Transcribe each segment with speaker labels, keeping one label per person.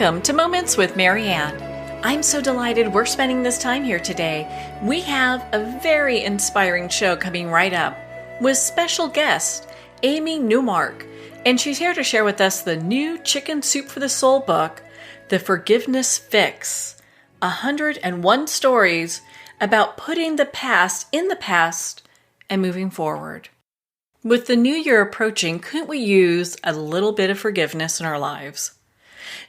Speaker 1: Welcome to Moments with Marianne. I'm so delighted we're spending this time here today. We have a very inspiring show coming right up with special guest Amy Newmark, and she's here to share with us the new Chicken Soup for the Soul book, The Forgiveness Fix, 101 stories about putting the past in the past and moving forward. With the new year approaching, couldn't we use a little bit of forgiveness in our lives?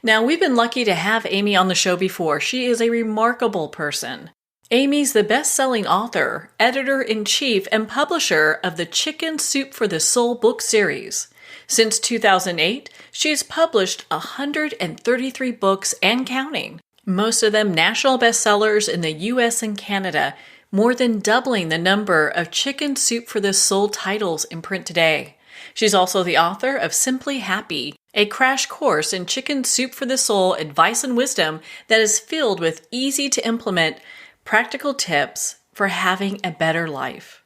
Speaker 1: Now, we've been lucky to have Amy on the show before. She is a remarkable person. Amy's the best-selling author, editor-in-chief, and publisher of the Chicken Soup for the Soul book series. Since 2008, she has published 133 books and counting, most of them national bestsellers in the U.S. and Canada, more than doubling the number of Chicken Soup for the Soul titles in print today. She's also the author of Simply Happy, a crash course in Chicken Soup for the Soul advice and wisdom that is filled with easy-to-implement practical tips for having a better life.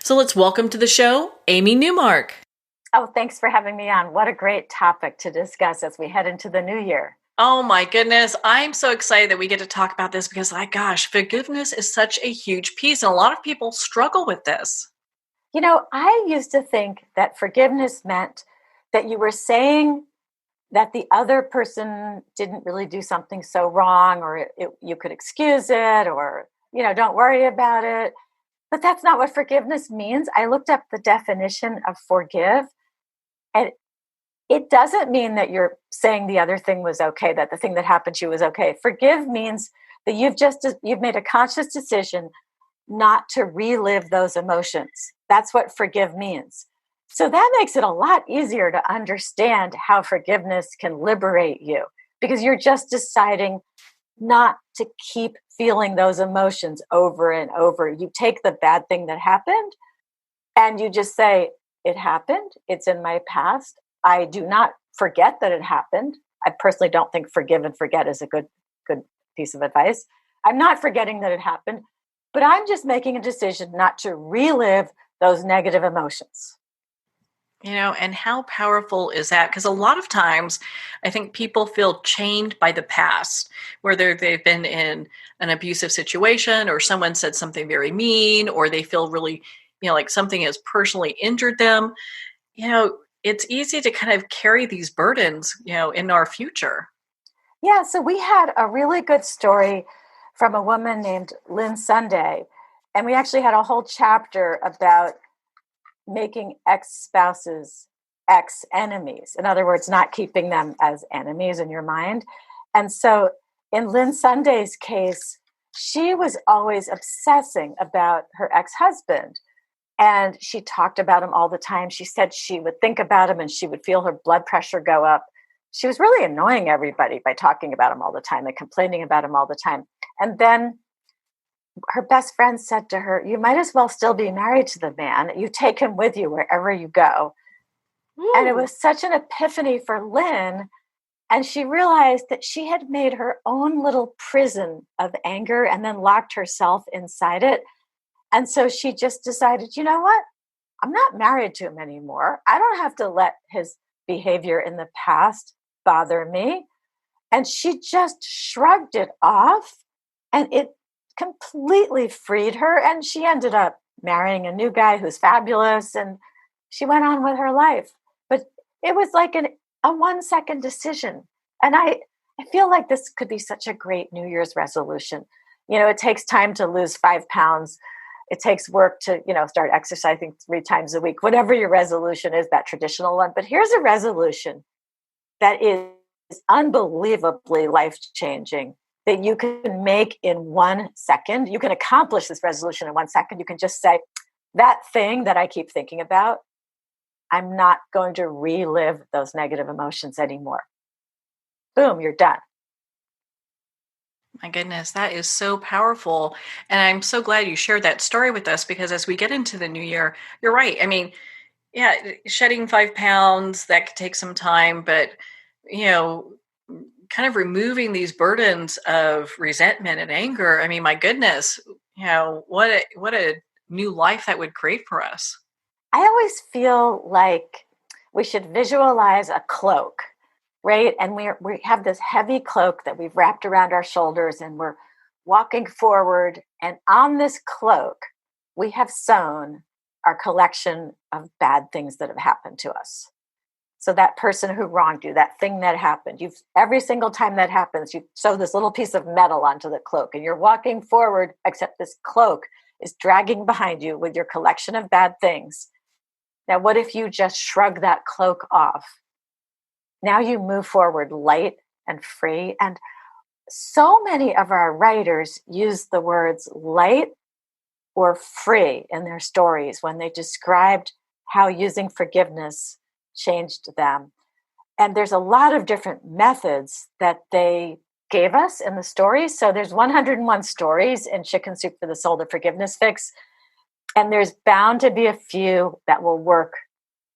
Speaker 1: So let's welcome to the show, Amy Newmark.
Speaker 2: Oh, thanks for having me on. What a great topic to discuss as we head into the new year.
Speaker 1: Oh my goodness. I'm so excited that we get to talk about this because, forgiveness is such a huge piece and a lot of people struggle with this.
Speaker 2: You know, I used to think that forgiveness meant that you were saying that the other person didn't really do something so wrong, or you could excuse it, or, don't worry about it. But that's not what forgiveness means. I looked up the definition of forgive, and it doesn't mean that you're saying the other thing was okay, that the thing that happened to you was okay. Forgive means that you've made a conscious decision not to relive those emotions. That's what forgive means. So that makes it a lot easier to understand how forgiveness can liberate you, because you're just deciding not to keep feeling those emotions over and over. You take the bad thing that happened and you just say, it happened. It's in my past. I do not forget that it happened. I personally don't think forgive and forget is a good piece of advice. I'm not forgetting that it happened, but I'm just making a decision not to relive those negative emotions.
Speaker 1: And how powerful is that? Because a lot of times I think people feel chained by the past, whether they've been in an abusive situation or someone said something very mean, or they feel really, like something has personally injured them. It's easy to kind of carry these burdens, in our future.
Speaker 2: Yeah, so we had a really good story from a woman named Lynn Sunday, and we actually had a whole chapter about making ex-spouses ex-enemies. In other words, not keeping them as enemies in your mind. And so in Lynn Sunday's case, she was always obsessing about her ex-husband. And she talked about him all the time. She said she would think about him and she would feel her blood pressure go up. She was really annoying everybody by talking about him all the time and complaining about him all the time. And then her best friend said to her, you might as well still be married to the man. You take him with you wherever you go. Ooh. And it was such an epiphany for Lynn. And she realized that she had made her own little prison of anger and then locked herself inside it. And so she just decided, you know what? I'm not married to him anymore. I don't have to let his behavior in the past bother me. And she just shrugged it off, and it completely freed her. And she ended up marrying a new guy who's fabulous, and she went on with her life. But it was like a 1-second decision. And I feel like this could be such a great New Year's resolution. It takes time to lose 5 pounds. It takes work to, start exercising 3 times a week, whatever your resolution is, that traditional one. But here's a resolution that is unbelievably life-changing, that you can make in 1 second. You can accomplish this resolution in 1 second. You can just say, that thing that I keep thinking about, I'm not going to relive those negative emotions anymore. Boom, you're done.
Speaker 1: My goodness, that is so powerful. And I'm so glad you shared that story with us, because as we get into the new year, you're right. I mean, yeah, shedding 5 pounds, that could take some time, but, kind of removing these burdens of resentment and anger. I mean, my goodness, what a new life that would create for us.
Speaker 2: I always feel like we should visualize a cloak, right? And we have this heavy cloak that we've wrapped around our shoulders, and we're walking forward. And on this cloak, we have sewn our collection of bad things that have happened to us. So that person who wronged you, that thing that happened, you've every single time that happens, you sew this little piece of metal onto the cloak, and you're walking forward, except this cloak is dragging behind you with your collection of bad things. Now, what if you just shrug that cloak off? Now you move forward light and free. And so many of our writers use the words light or free in their stories when they described how using forgiveness changed them. And there's a lot of different methods that they gave us in the stories. So there's 101 stories in Chicken Soup for the Soul, the Forgiveness Fix. And there's bound to be a few that will work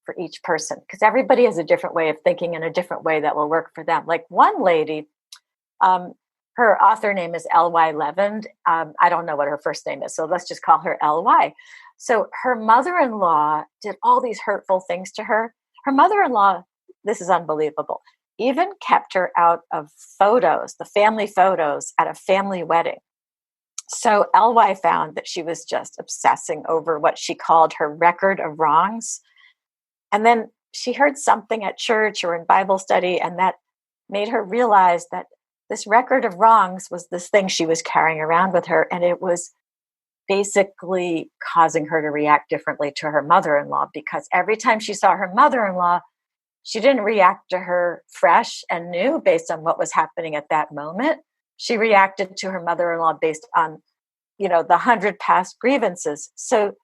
Speaker 2: for each person, because everybody has a different way of thinking and a different way that will work for them. Like one lady, her author name is L.Y. Levin. I don't know what her first name is, so let's just call her L.Y. So her mother-in-law did all these hurtful things to her. Her mother-in-law, this is unbelievable, even kept her out of photos, the family photos at a family wedding. So L.Y. found that she was just obsessing over what she called her record of wrongs. And then she heard something at church or in Bible study, and that made her realize that this record of wrongs was this thing she was carrying around with her, and it was basically causing her to react differently to her mother-in-law, because every time she saw her mother-in-law, she didn't react to her fresh and new based on what was happening at that moment. She reacted to her mother-in-law based on, the 100 past grievances. So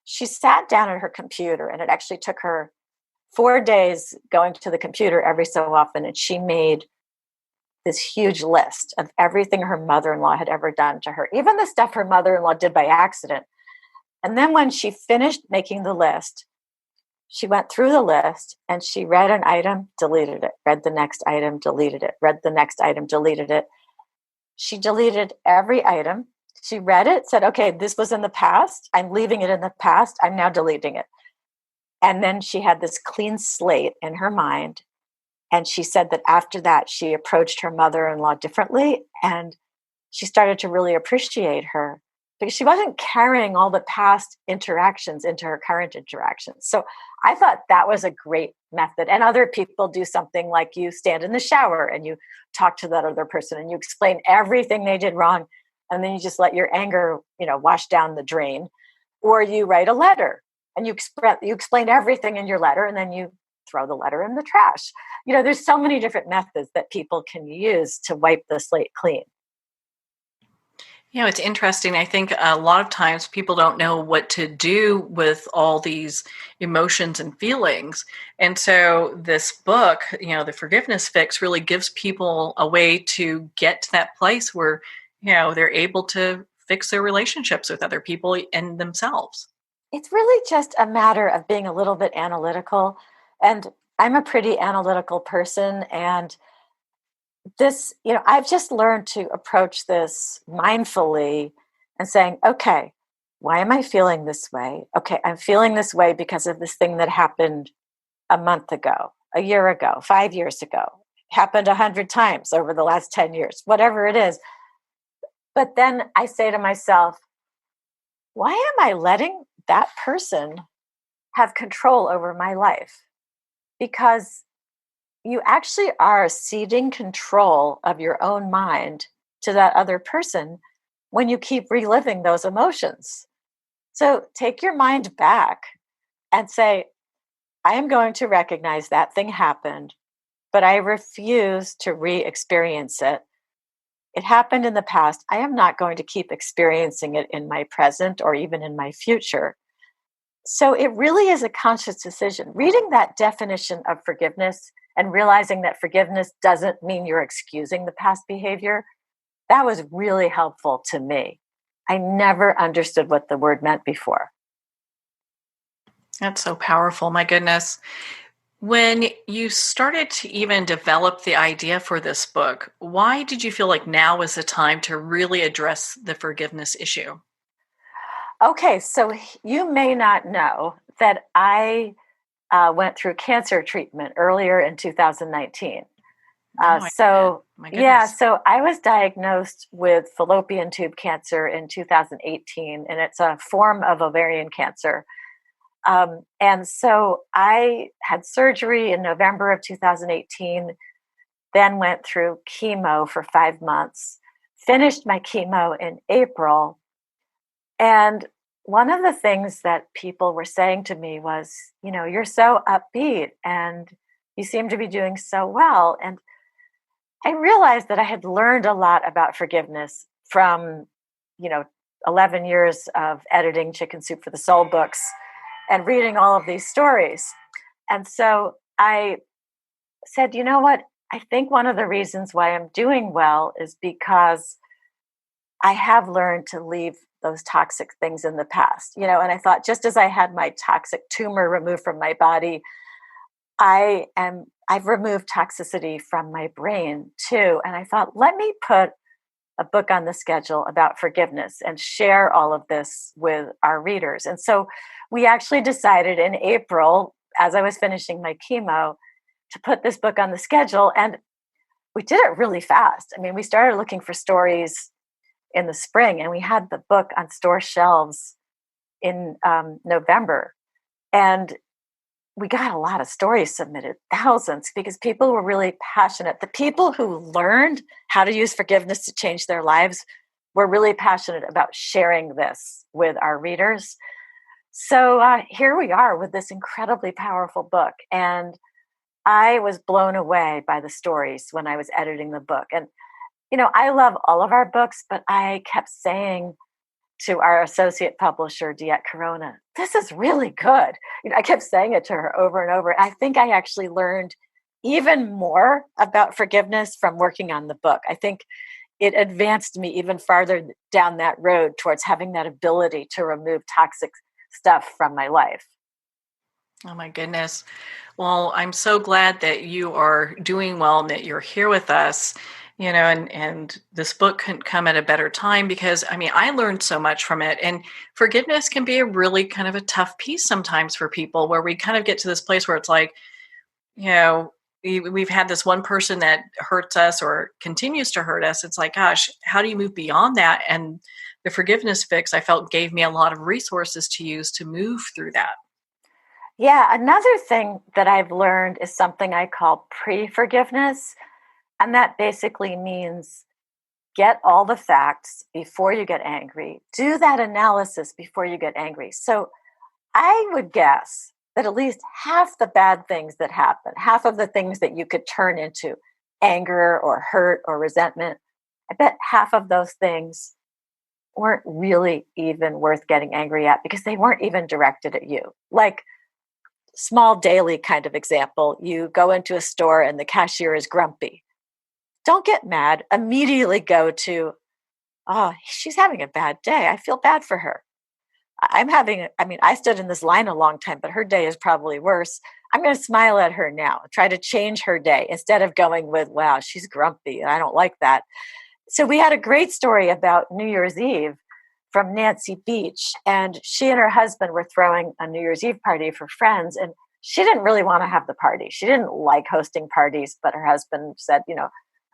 Speaker 2: she sat down at her computer, and it actually took her 4 days going to the computer every so often, and she made this huge list of everything her mother-in-law had ever done to her, even the stuff her mother-in-law did by accident. And then when she finished making the list, she went through the list and she read an item, deleted it, read the next item, deleted it, read the next item, deleted it. She deleted every item. She read it, said, okay, this was in the past. I'm leaving it in the past. I'm now deleting it. And then she had this clean slate in her mind. And she said that after that, she approached her mother-in-law differently. And she started to really appreciate her because she wasn't carrying all the past interactions into her current interactions. So I thought that was a great method. And other people do something like you stand in the shower and you talk to that other person and you explain everything they did wrong. And then you just let your anger, wash down the drain. Or you write a letter and you explain everything in your letter, and then you throw the letter in the trash. There's so many different methods that people can use to wipe the slate clean.
Speaker 1: It's interesting. I think a lot of times people don't know what to do with all these emotions and feelings. And so this book, The Forgiveness Fix, really gives people a way to get to that place where, they're able to fix their relationships with other people and themselves.
Speaker 2: It's really just a matter of being a little bit analytical. And I'm a pretty analytical person. And this, I've just learned to approach this mindfully and saying, okay, why am I feeling this way? Okay, I'm feeling this way because of this thing that happened a month ago, a year ago, 5 years ago, happened 100 times over the last 10 years, whatever it is. But then I say to myself, why am I letting that person have control over my life? Because you actually are ceding control of your own mind to that other person when you keep reliving those emotions. So take your mind back and say, I am going to recognize that thing happened, but I refuse to re-experience it. It happened in the past. I am not going to keep experiencing it in my present or even in my future. So it really is a conscious decision. Reading that definition of forgiveness and realizing that forgiveness doesn't mean you're excusing the past behavior, that was really helpful to me. I never understood what the word meant before.
Speaker 1: That's so powerful. My goodness. When you started to even develop the idea for this book, why did you feel like now was the time to really address the forgiveness issue?
Speaker 2: Okay, so you may not know that I went through cancer treatment earlier in 2019.
Speaker 1: Oh, I can't. My
Speaker 2: Yeah,
Speaker 1: goodness.
Speaker 2: so I was diagnosed with fallopian tube cancer in 2018, and it's a form of ovarian cancer. And so I had surgery in November of 2018, then went through chemo for 5 months, finished my chemo in April. And one of the things that people were saying to me was, you're so upbeat and you seem to be doing so well. And I realized that I had learned a lot about forgiveness from, you know, 11 years of editing Chicken Soup for the Soul books and reading all of these stories. And so I said, you know what? I think one of the reasons why I'm doing well is because I have learned to leave those toxic things in the past, and I thought just as I had my toxic tumor removed from my body, I've removed toxicity from my brain too. And I thought, let me put a book on the schedule about forgiveness and share all of this with our readers. And so we actually decided in April, as I was finishing my chemo, to put this book on the schedule. And we did it really fast. I mean, we started looking for stories in the spring, and we had the book on store shelves in November. And we got a lot of stories submitted, thousands, because people were really passionate. The people who learned how to use forgiveness to change their lives were really passionate about sharing this with our readers. So here we are with this incredibly powerful book. And I was blown away by the stories when I was editing the book. And, I love all of our books, but I kept saying to our associate publisher, Diet Corona, this is really good. I kept saying it to her over and over. I think I actually learned even more about forgiveness from working on the book. I think it advanced me even farther down that road towards having that ability to remove toxic stuff from my life.
Speaker 1: Oh my goodness. Well, I'm so glad that you are doing well and that you're here with us, and this book couldn't come at a better time because I mean, I learned so much from it. And forgiveness can be a really kind of a tough piece sometimes for people where we kind of get to this place where it's like, you know, we've had this one person that hurts us or continues to hurt us. It's like, gosh, how do you move beyond that? And the forgiveness fix, I felt, gave me a lot of resources to use to move through that.
Speaker 2: Yeah, another thing that I've learned is something I call pre forgiveness. And that basically means get all the facts before you get angry, do that analysis before you get angry. So I would guess that at least half the bad things that happen, half of the things that you could turn into anger or hurt or resentment, I bet half of those things weren't really even worth getting angry at because they weren't even directed at you. Like, small daily kind of example, you go into a store and the cashier is grumpy. Don't get mad. Immediately go to, oh, she's having a bad day. I feel bad for her. I stood in this line a long time, but her day is probably worse. I'm going to smile at her now, try to change her day instead of going with, wow, she's grumpy. And I don't like that. So we had a great story about New Year's Eve from Nancy Beach. And she and her husband were throwing a New Year's Eve party for friends. And she didn't really want to have the party. She didn't like hosting parties, but her husband said,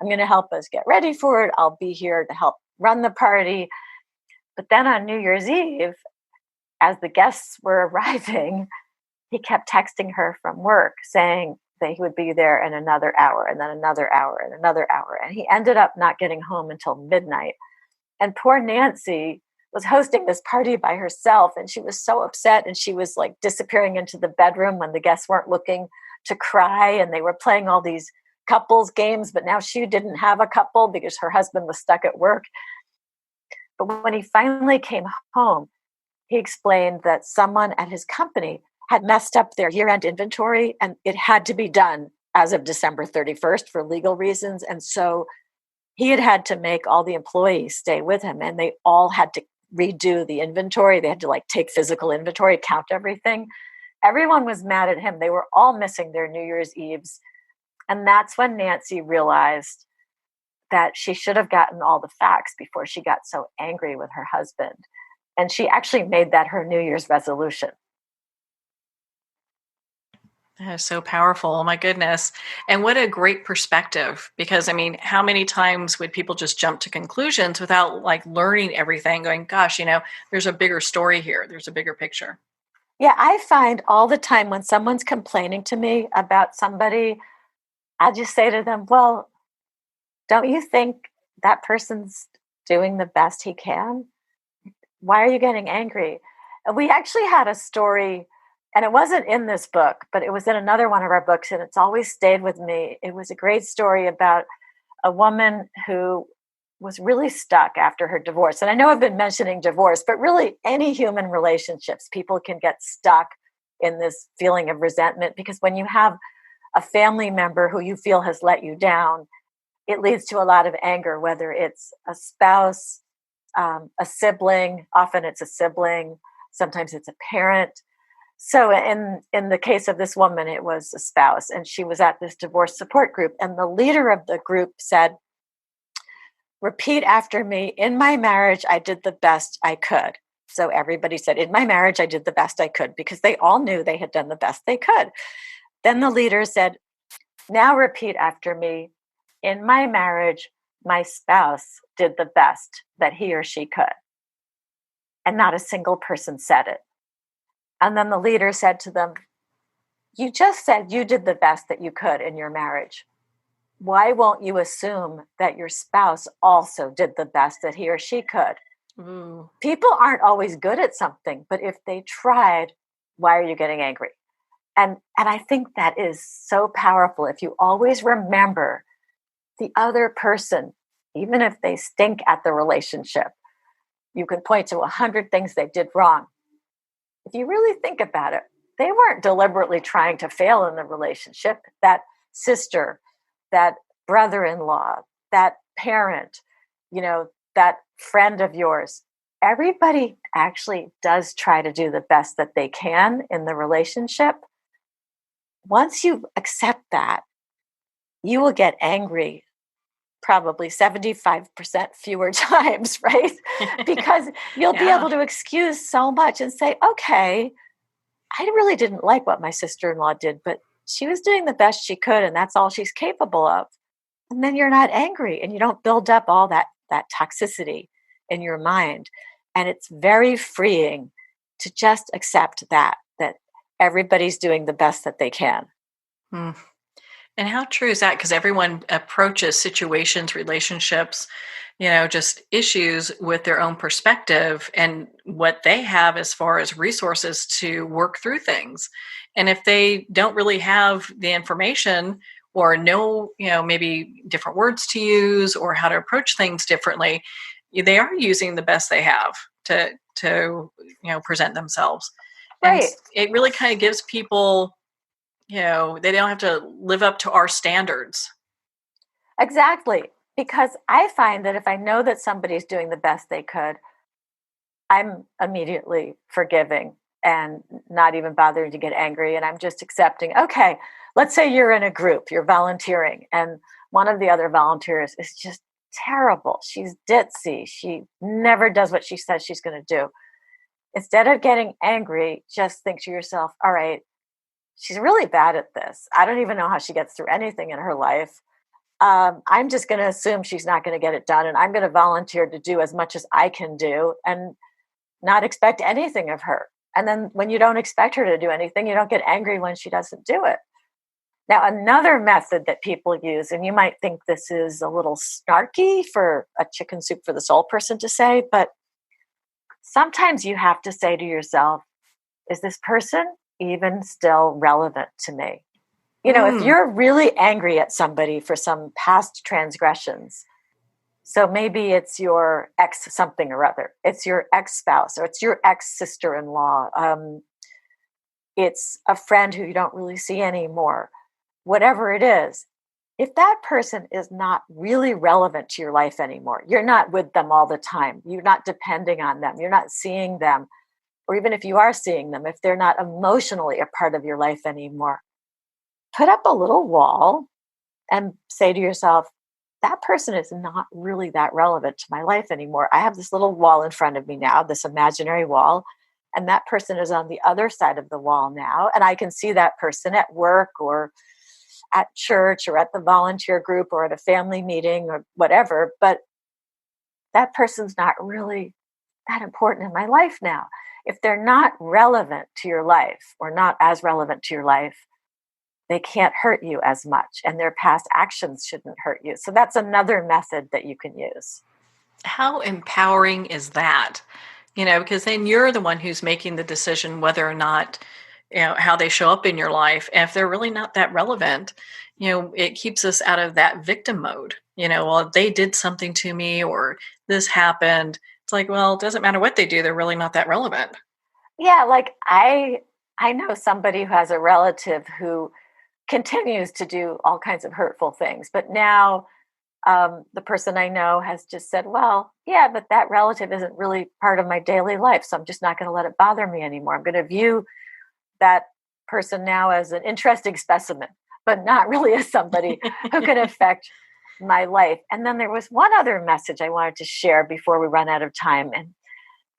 Speaker 2: I'm going to help us get ready for it. I'll be here to help run the party. But then on New Year's Eve, as the guests were arriving, he kept texting her from work saying that he would be there in another hour and then another hour and another hour. And he ended up not getting home until midnight. And poor Nancy was hosting this party by herself. And she was so upset. And she was like disappearing into the bedroom when the guests weren't looking to cry. And they were playing all these couples games. But now she didn't have a couple because her husband was stuck at work. But when he finally came home, he explained that someone at his company had messed up their year-end inventory and it had to be done as of December 31st for legal reasons. And so he had to make all the employees stay with him and they all had to redo the inventory. They had to take physical inventory, count everything. Everyone was mad at him. They were all missing their New Year's Eves. And that's when Nancy realized that she should have gotten all the facts before she got so angry with her husband. And she actually made that her New Year's resolution.
Speaker 1: That is so powerful. Oh my goodness. And what a great perspective. Because I mean, how many times would people just jump to conclusions without like learning everything, going, gosh, there's a bigger story here. There's a bigger picture.
Speaker 2: Yeah, I find all the time when someone's complaining to me about somebody, I just say to them, well, don't you think that person's doing the best he can? Why are you getting angry? And we actually had a story, and it wasn't in this book, but it was in another one of our books, and it's always stayed with me. It was a great story about a woman who was really stuck after her divorce. And I know I've been mentioning divorce, but really any human relationships, people can get stuck in this feeling of resentment because when you have a family member who you feel has let you down, it leads to a lot of anger, whether it's a spouse, a sibling, often it's a sibling, sometimes it's a parent. So in the case of this woman, it was a spouse, and she was at this divorce support group, and the leader of the group said, repeat after me, in my marriage, I did the best I could. So everybody said, in my marriage, I did the best I could, because they all knew they had done the best they could. Then the leader said, now repeat after me, in my marriage, my spouse did the best that he or she could. And not a single person said it. And then the leader said to them, you just said you did the best that you could in your marriage. Why won't you assume that your spouse also did the best that he or she could?
Speaker 1: Ooh.
Speaker 2: People aren't always good at something, but if they tried, why are you getting angry? And I think that is so powerful. If you always remember the other person, even if they stink at the relationship, you can point to 100 things they did wrong. If you really think about it, they weren't deliberately trying to fail in the relationship. That sister, that brother-in-law, that parent, that friend of yours, everybody actually does try to do the best that they can in the relationship. Once you accept that, you will get angry probably 75% fewer times, right? Because you'll be able to excuse so much and say, okay, I really didn't like what my sister-in-law did, but she was doing the best she could, and that's all she's capable of. And then you're not angry, and you don't build up all that toxicity in your mind. And it's very freeing to just accept that everybody's doing the best that they can.
Speaker 1: Hmm. And how true is that? Because everyone approaches situations, relationships, just issues with their own perspective and what they have as far as resources to work through things. And if they don't really have the information or know, maybe different words to use or how to approach things differently, they are using the best they have to present themselves. And
Speaker 2: Right.
Speaker 1: it really kind of gives people, they don't have to live up to our standards.
Speaker 2: Exactly. Because I find that if I know that somebody's doing the best they could, I'm immediately forgiving and not even bothering to get angry. And I'm just accepting, okay, let's say you're in a group, you're volunteering, and one of the other volunteers is just terrible. She's ditzy. She never does what she says she's going to do. Instead of getting angry, just think to yourself, all right, she's really bad at this. I don't even know how she gets through anything in her life. I'm just going to assume she's not going to get it done. And I'm going to volunteer to do as much as I can do and not expect anything of her. And then when you don't expect her to do anything, you don't get angry when she doesn't do it. Now, another method that people use, and you might think this is a little snarky for a chicken soup for the soul person to say, but sometimes you have to say to yourself, is this person even still relevant to me? If you're really angry at somebody for some past transgressions, so maybe it's your ex something or other, it's your ex-spouse, or it's your ex-sister-in-law, it's a friend who you don't really see anymore, whatever it is, if that person is not really relevant to your life anymore, you're not with them all the time, you're not depending on them, you're not seeing them, or even if you are seeing them, if they're not emotionally a part of your life anymore, put up a little wall and say to yourself, that person is not really that relevant to my life anymore. I have this little wall in front of me now, this imaginary wall, And that person is on the other side of the wall now. And I can see that person at work or at church or at the volunteer group or at a family meeting or whatever. But that person's not really that important in my life now. If they're not relevant to your life or not as relevant to your life, they can't hurt you as much, and their past actions shouldn't hurt you. So that's another method that you can use.
Speaker 1: How empowering is that? Because then you're the one who's making the decision whether or not, how they show up in your life. And if they're really not that relevant, it keeps us out of that victim mode. Well, they did something to me or this happened. It's like, well, it doesn't matter what they do. They're really not that relevant.
Speaker 2: Yeah, like I know somebody who has a relative who continues to do all kinds of hurtful things, but now the person I know has just said, well, yeah, but that relative isn't really part of my daily life, so I'm just not going to let it bother me anymore. I'm going to view that person now as an interesting specimen, but not really as somebody who could affect my life. And then there was one other message I wanted to share before we run out of time.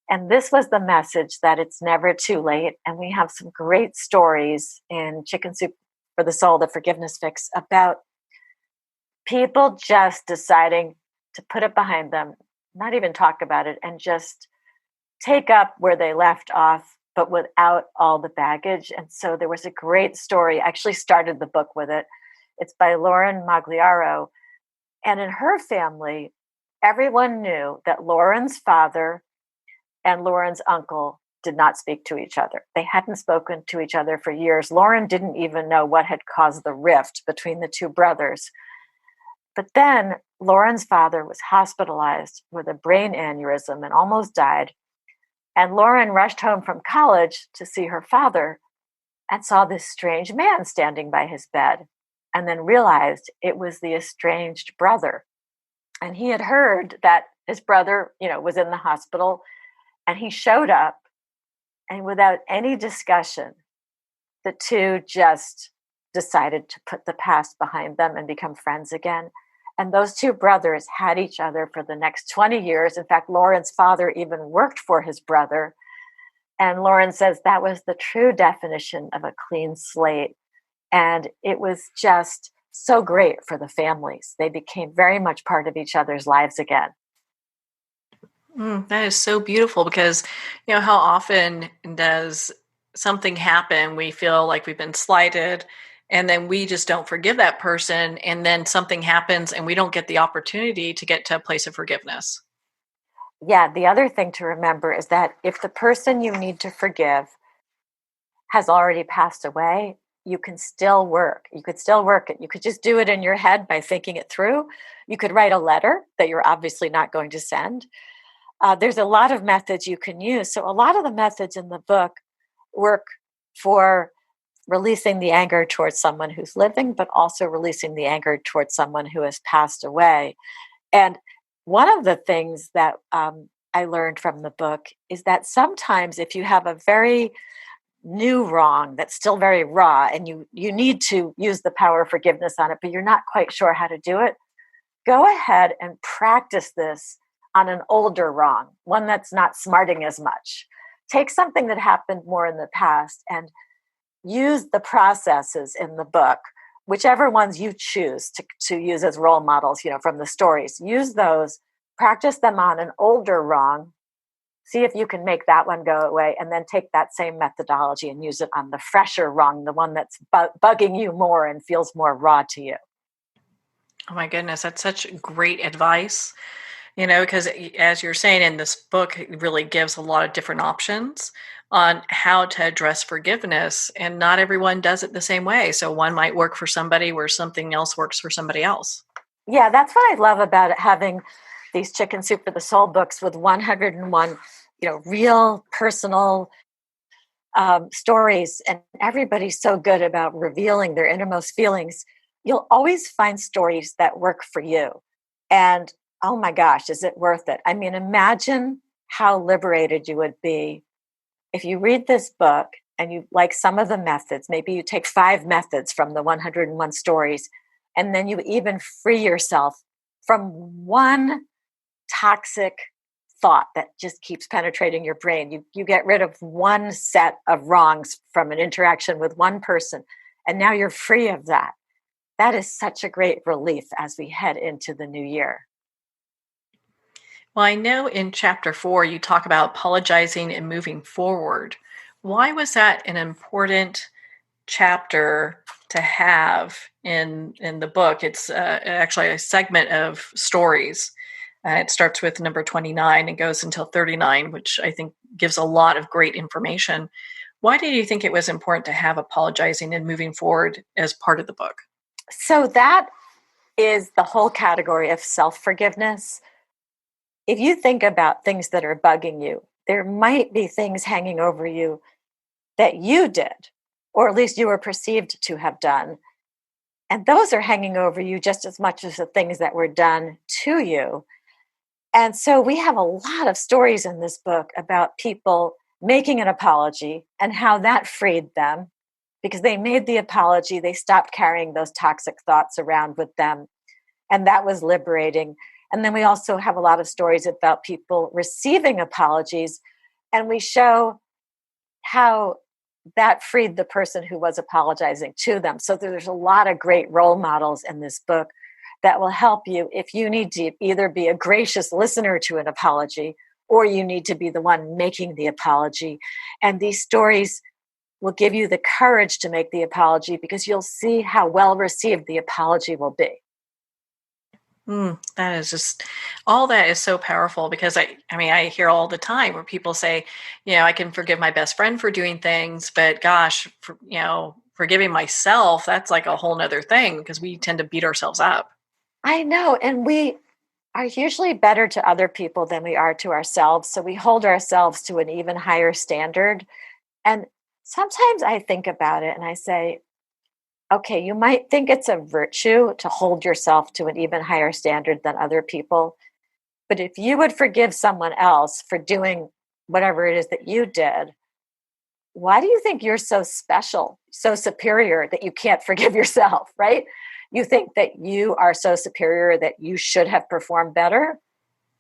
Speaker 2: And this was the message that it's never too late. And we have some great stories in Chicken Soup for the Soul, the Forgiveness Fix, about people just deciding to put it behind them, not even talk about it, and just take up where they left off, but without all the baggage. And so there was a great story. I actually started the book with it. It's by Lauren Magliaro. And in her family, everyone knew that Lauren's father and Lauren's uncle did not speak to each other. They hadn't spoken to each other for years. Lauren didn't even know what had caused the rift between the two brothers. But then Lauren's father was hospitalized with a brain aneurysm and almost died. And Lauren rushed home from college to see her father and saw this strange man standing by his bed, and then realized it was the estranged brother. And he had heard that his brother, was in the hospital, and he showed up, and without any discussion, the two just decided to put the past behind them and become friends again. And those two brothers had each other for the next 20 years. In fact, Lauren's father even worked for his brother. And Lauren says that was the true definition of a clean slate. And it was just so great for the families. They became very much part of each other's lives again.
Speaker 1: That is so beautiful because, how often does something happen? We feel like we've been slighted and then we just don't forgive that person. And then something happens and we don't get the opportunity to get to a place of forgiveness.
Speaker 2: Yeah, the other thing to remember is that if the person you need to forgive has already passed away, you can still work. You could still work it. You could just do it in your head by thinking it through. You could write a letter that you're obviously not going to send. There's a lot of methods you can use. So a lot of the methods in the book work for releasing the anger towards someone who's living, but also releasing the anger towards someone who has passed away. And one of the things that I learned from the book is that sometimes if you have a very new wrong that's still very raw and you need to use the power of forgiveness on it, but you're not quite sure how to do it, go ahead and practice this on an older wrong, one that's not smarting as much. Take something that happened more in the past and use the processes in the book, whichever ones you choose to use as role models, from the stories. Use those, practice them on an older wrong, see if you can make that one go away, and then take that same methodology and use it on the fresher wrong, the one that's bugging you more and feels more raw to you.
Speaker 1: Oh my goodness, that's such great advice. Because as you're saying in this book, it really gives a lot of different options on how to address forgiveness. And not everyone does it the same way. So one might work for somebody where something else works for somebody else.
Speaker 2: Yeah, that's what I love about it, having these Chicken Soup for the Soul books with 101, real personal stories. And everybody's so good about revealing their innermost feelings. You'll always find stories that work for you. And oh my gosh, is it worth it? I mean, imagine how liberated you would be if you read this book and you like some of the methods. Maybe you take 5 methods from the 101 stories, and then you even free yourself from one toxic thought that just keeps penetrating your brain. You get rid of one set of wrongs from an interaction with one person, and now you're free of that. That is such a great relief as we head into the new year.
Speaker 1: Well, I know in chapter 4, you talk about apologizing and moving forward. Why was that an important chapter to have in the book? It's actually a segment of stories. It starts with number 29 and goes until 39, which I think gives a lot of great information. Why did you think it was important to have apologizing and moving forward as part of the book?
Speaker 2: So that is the whole category of self-forgiveness. If you think about things that are bugging you, there might be things hanging over you that you did, or at least you were perceived to have done. And those are hanging over you just as much as the things that were done to you. And so we have a lot of stories in this book about people making an apology and how that freed them because they made the apology. They stopped carrying those toxic thoughts around with them. And that was liberating. And then we also have a lot of stories about people receiving apologies. And we show how that freed the person who was apologizing to them. So there's a lot of great role models in this book that will help you if you need to either be a gracious listener to an apology or you need to be the one making the apology. And these stories will give you the courage to make the apology because you'll see how well received the apology will be.
Speaker 1: That is just all that is so powerful because I mean, I hear all the time where people say, I can forgive my best friend for doing things, but gosh, forgiving myself, that's like a whole nother thing because we tend to beat ourselves up.
Speaker 2: I know. And we are usually better to other people than we are to ourselves. So we hold ourselves to an even higher standard. And sometimes I think about it and I say, okay, you might think it's a virtue to hold yourself to an even higher standard than other people. But if you would forgive someone else for doing whatever it is that you did, why do you think you're so special, so superior that you can't forgive yourself, right? You think that you are so superior that you should have performed better?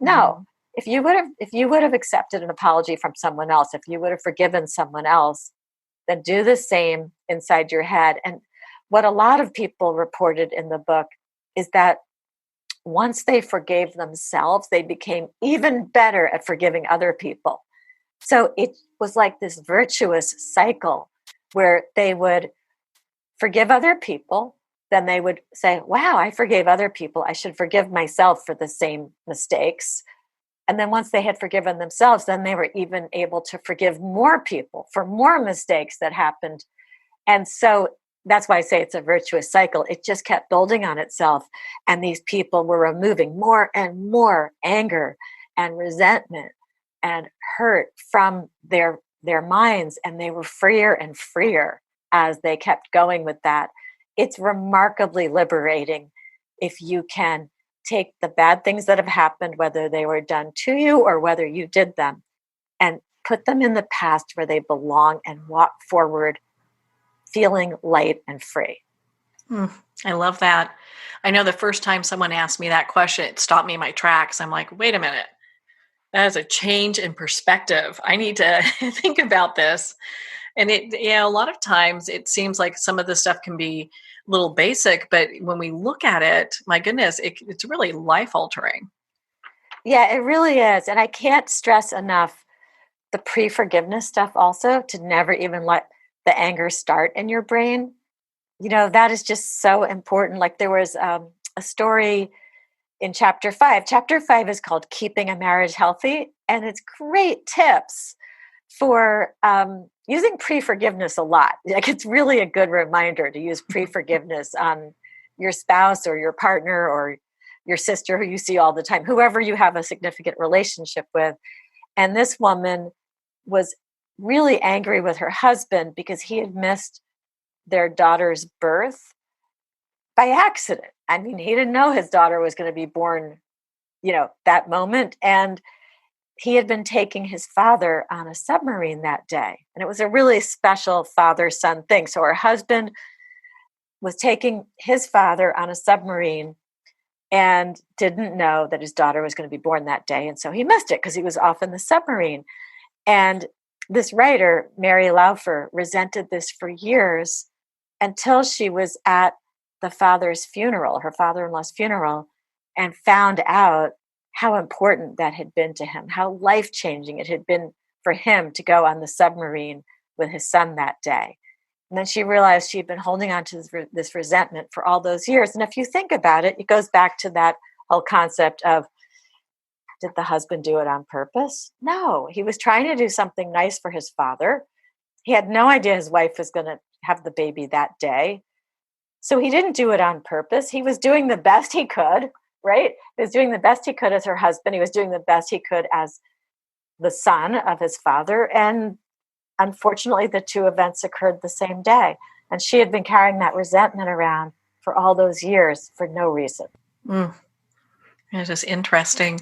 Speaker 2: No. If you would have accepted an apology from someone else, if you would have forgiven someone else, then do the same inside your head. And what a lot of people reported in the book is that once they forgave themselves, they became even better at forgiving other people. So it was like this virtuous cycle where they would forgive other people. Then they would say, wow, I forgave other people. I should forgive myself for the same mistakes. And then once they had forgiven themselves, then they were even able to forgive more people for more mistakes that happened. And so that's why I say it's a virtuous cycle. It just kept building on itself. And these people were removing more and more anger and resentment and hurt from their minds. And they were freer and freer as they kept going with that. It's remarkably liberating if you can take the bad things that have happened, whether they were done to you or whether you did them, and put them in the past where they belong and walk forward feeling light and free.
Speaker 1: I love that. I know the first time someone asked me that question, it stopped me in my tracks. I'm like, wait a minute. That is a change in perspective. I need to think about this. And a lot of times it seems like some of this stuff can be a little basic, but when we look at it, my goodness, it's really life altering.
Speaker 2: Yeah, it really is. And I can't stress enough the pre-forgiveness stuff also, to never even let the anger start in your brain. That is just so important. Like there was a story in chapter 5. Chapter 5 is called Keeping a Marriage Healthy. And it's great tips for using pre-forgiveness a lot. Like it's really a good reminder to use pre-forgiveness on your spouse or your partner or your sister who you see all the time, whoever you have a significant relationship with. And this woman was really angry with her husband because he had missed their daughter's birth by accident. I mean, he didn't know his daughter was going to be born, that moment. And he had been taking his father on a submarine that day. And it was a really special father-son thing. So her husband was taking his father on a submarine and didn't know that his daughter was going to be born that day. And so he missed it because he was off in the submarine. And this writer, Mary Laufer, resented this for years until she was at the father's funeral, her father-in-law's funeral, and found out how important that had been to him, how life-changing it had been for him to go on the submarine with his son that day. And then she realized she'd been holding on to this resentment for all those years. And if you think about it, it goes back to that whole concept of, did the husband do it on purpose? No, he was trying to do something nice for his father. He had no idea his wife was going to have the baby that day. So he didn't do it on purpose. He was doing the best he could, right? He was doing the best he could as her husband. He was doing the best he could as the son of his father. And unfortunately, the two events occurred the same day. And she had been carrying that resentment around for all those years for no reason.
Speaker 1: It's just interesting.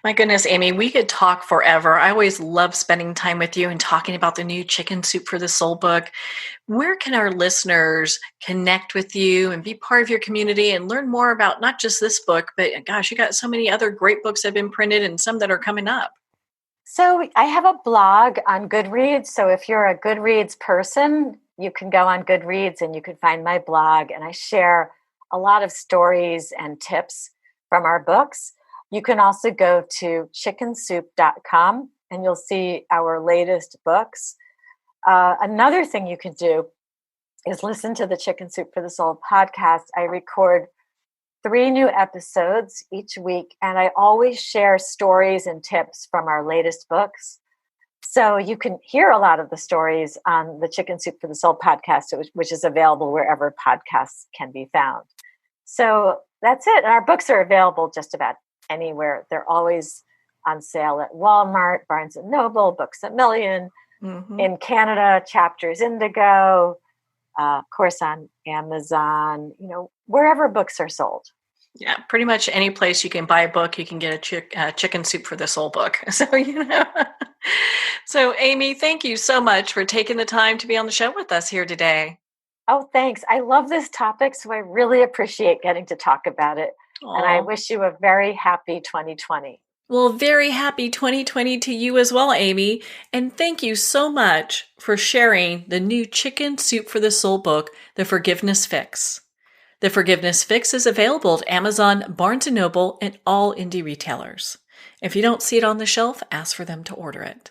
Speaker 1: My goodness, Amy, we could talk forever. I always love spending time with you and talking about the new Chicken Soup for the Soul book. Where can our listeners connect with you and be part of your community and learn more about not just this book, but gosh, you got so many other great books that have been printed and some that are coming up.
Speaker 2: So I have a blog on Goodreads. So if you're a Goodreads person, you can go on Goodreads and you can find my blog. And I share a lot of stories and tips from our books. You can also go to chickensoup.com and you'll see our latest books. Another thing you can do is listen to the Chicken Soup for the Soul podcast. I record 3 new episodes each week, and I always share stories and tips from our latest books. So you can hear a lot of the stories on the Chicken Soup for the Soul podcast, which is available wherever podcasts can be found. So that's it. And our books are available just about anywhere. They're always on sale at Walmart, Barnes & Noble, Books A Million. In Canada, Chapters Indigo, of course on Amazon, wherever books are sold.
Speaker 1: Yeah, pretty much any place you can buy a book, you can get a Chicken Soup for the Soul book. So, So, Amy, thank you so much for taking the time to be on the show with us here today.
Speaker 2: Oh, thanks. I love this topic, so I really appreciate getting to talk about it. Aww. And I wish you a very happy 2020.
Speaker 1: Well, very happy 2020 to you as well, Amy. And thank you so much for sharing the new Chicken Soup for the Soul book, The Forgiveness Fix. The Forgiveness Fix is available at Amazon, Barnes & Noble, and all indie retailers. If you don't see it on the shelf, ask for them to order it.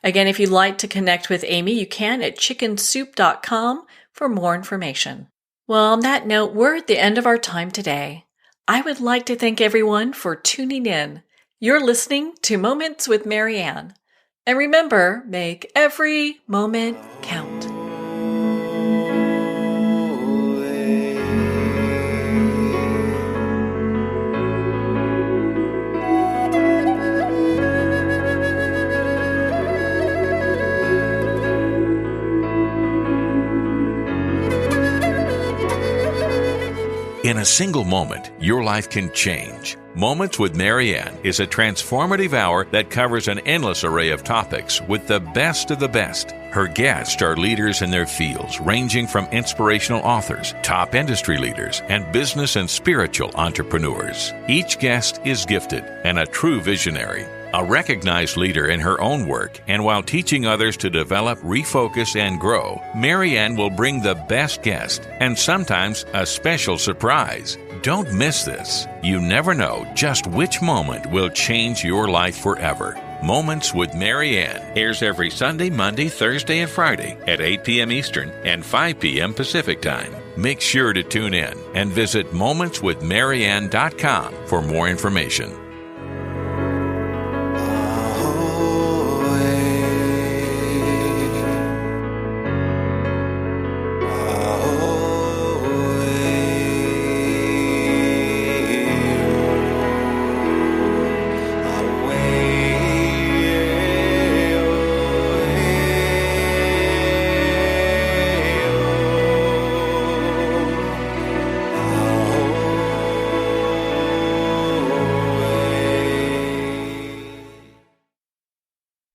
Speaker 1: Again, if you'd like to connect with Amy, you can at chickensoup.com for more information. Well, on that note, we're at the end of our time today. I would like to thank everyone for tuning in. You're listening to Moments with Marianne. And remember, make every moment count.
Speaker 3: In a single moment, your life can change. Moments with Marianne is a transformative hour that covers an endless array of topics with the best of the best. Her guests are leaders in their fields, ranging from inspirational authors, top industry leaders, and business and spiritual entrepreneurs. Each guest is gifted and a true visionary, a recognized leader in her own work, and while teaching others to develop, refocus, and grow, Marianne will bring the best guest and sometimes a special surprise. Don't miss this. You never know just which moment will change your life forever. Moments with Marianne airs every Sunday, Monday, Thursday, and Friday at 8 p.m. Eastern and 5 p.m. Pacific Time. Make sure to tune in and visit momentswithmarianne.com for more information.